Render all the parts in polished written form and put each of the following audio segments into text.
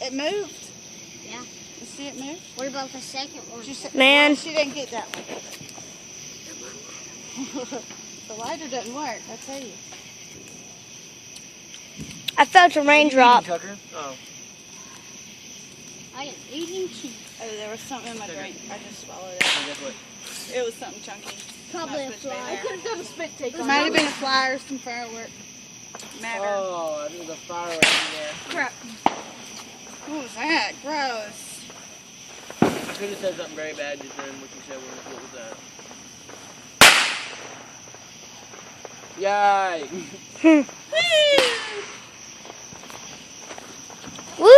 It moved. Yeah. You see it move? What about the second one? Man. Well, she didn't get that one. The lighter doesn't work, I tell you. I felt a raindrop. Tucker? Oh. I am eating cheese. Oh, there was something in my drink. I just swallowed it. Guess what? It was something chunky. Probably a Not supposed to be fly. there. could have done a spit take It on might have that. been a fly or some firework. Matter. Oh, I think the fireworks in there. Crap. What was that? Gross. I could have said something very bad just then. What you said was, what was that? Yay! Woo!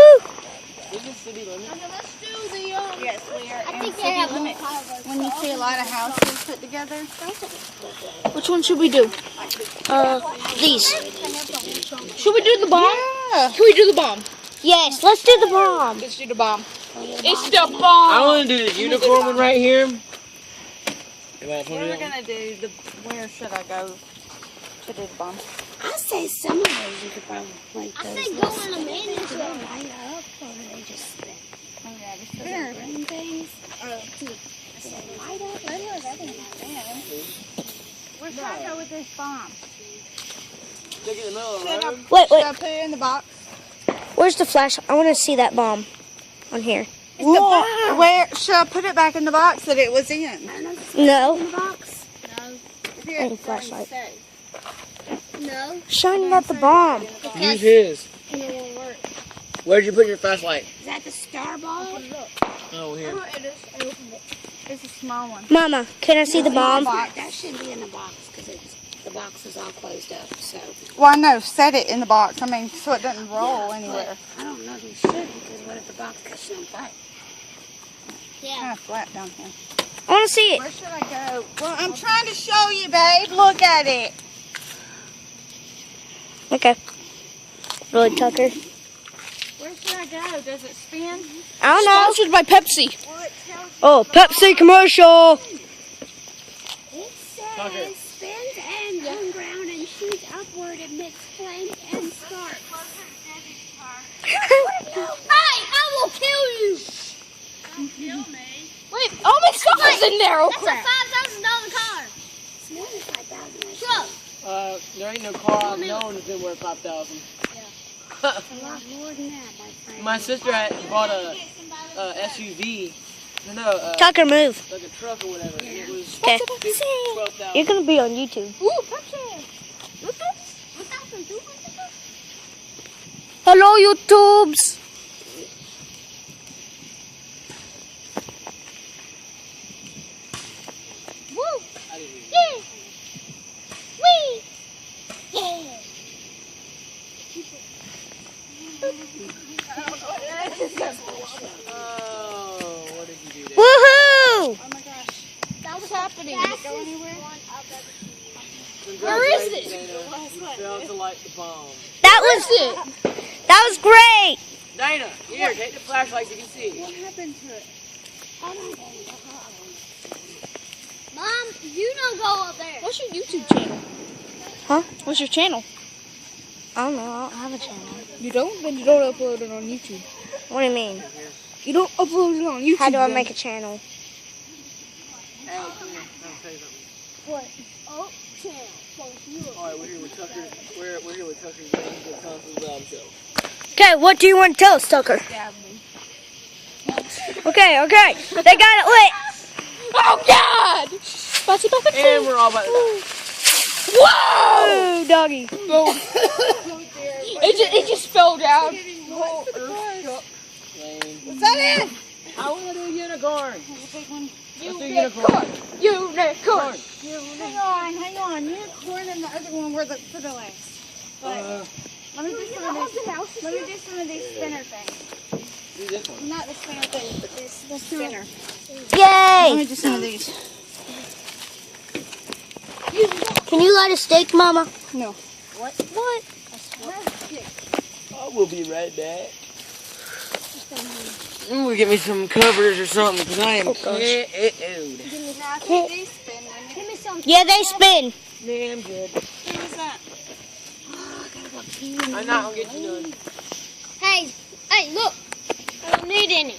Is this city limits? Okay, let's do the, Yes, we are I in think they city have limits. When you see a lot of houses put together. Which one should we do? These. Should we do the bomb? Yeah. Can we do the bomb? Yes, let's do the bomb. Let's do the bomb. It's the bomb. I want to do the unicorn one right here. We were gonna do the. Where should I go to do the bomb? I say some of those you could probably like those. I say go in a minute. Do they light up or do they just spin? Oh yeah, just Those green things. Oh, Do they light up? I know that didn't happen. Where should I go with this bomb? Stick it in the middle of the Should I, road. Wait, should I wait. put it in the box? Where's the flash? I want to see that bomb on here. Where should I put it back in the box that it was in? I don't know if it's No. in the box. Here, And a flashlight. No. Shining at the bomb. Use his. And it won't work. Where'd you put your flashlight? Is that the star ball? Oh, here. It is. I opened it. It's a small one. Mama, can I see the bomb? That shouldn't be in the box because the box is all closed up. So Well, no, set it in the box. I mean, so it doesn't roll anywhere. I don't know if you should because what if the box catches on fire? Kind Yeah. of flat down here. I want to see it. Where should I go? Well, I'm trying to show you, babe. Look at it. Okay. Really, Tucker? Where should I go? Does it spin? I don't know. Sponsored by Pepsi. Well, it tells you. Oh, Pepsi commercial. It says spins and on ground and shoots upward amidst flames and sparks. I will kill you. Wait, how many suckers in there? Oh That's crap. a $5,000 car. It's more than 5,000. Shut There ain't no car I've known that's been worth 5,000. A lot more than that, my friend. My sister had bought a SUV. No, Tucker, move. like a truck or whatever. And it was Okay. 12,000. You're going to be on YouTube. Ooh, Pepsi. Hello, YouTubes. Woo! I didn't even- Yeah! Wee! Yeah! Oh, what did you do there? Woohoo! Oh my gosh. That was happening? Did it go anywhere? Where is Congratulations, it? Dana. You failed to light the bomb. That was great. Dana, here, take the flashlight so you can see. What happened to it? Mom, you don't go up there. What's your YouTube channel? Huh? What's your channel? I don't know. I don't have a channel. You don't? Then you don't upload it on YouTube. What do you mean? You don't upload it on YouTube. How do I then. make a channel? Alex, come here. I'll tell you something. What? Oh, channel. So you. Alright, we're here with Tucker. We're here with Tucker's Angel Conference Lab Show. Okay, what do you want to tell us, Tucker? Okay. They got it lit. Oh God! And we're all about to die. Whoa! Ooh, doggy. Boom. It just fell down. Lame. Is that it? I want to do unicorn. There's a big one. Let's do unicorn. Unicorn. Hang on. Unicorn and the other one were for the last. But let me do some of these. Let me do some of these spinner things. Do this one. Not the spinner things, but the spinner. Yay! Let me do some of these. Can you light a steak, Mama? No. What? I will be right back. I'm gonna get me some covers or something because I am Oh, gosh. KO'd. Now, I think these spin, wouldn't it? Give me some. Yeah, they spin. Nah, I'm good. Who was that? I'm not gonna get you none. Hey, look. I don't need any.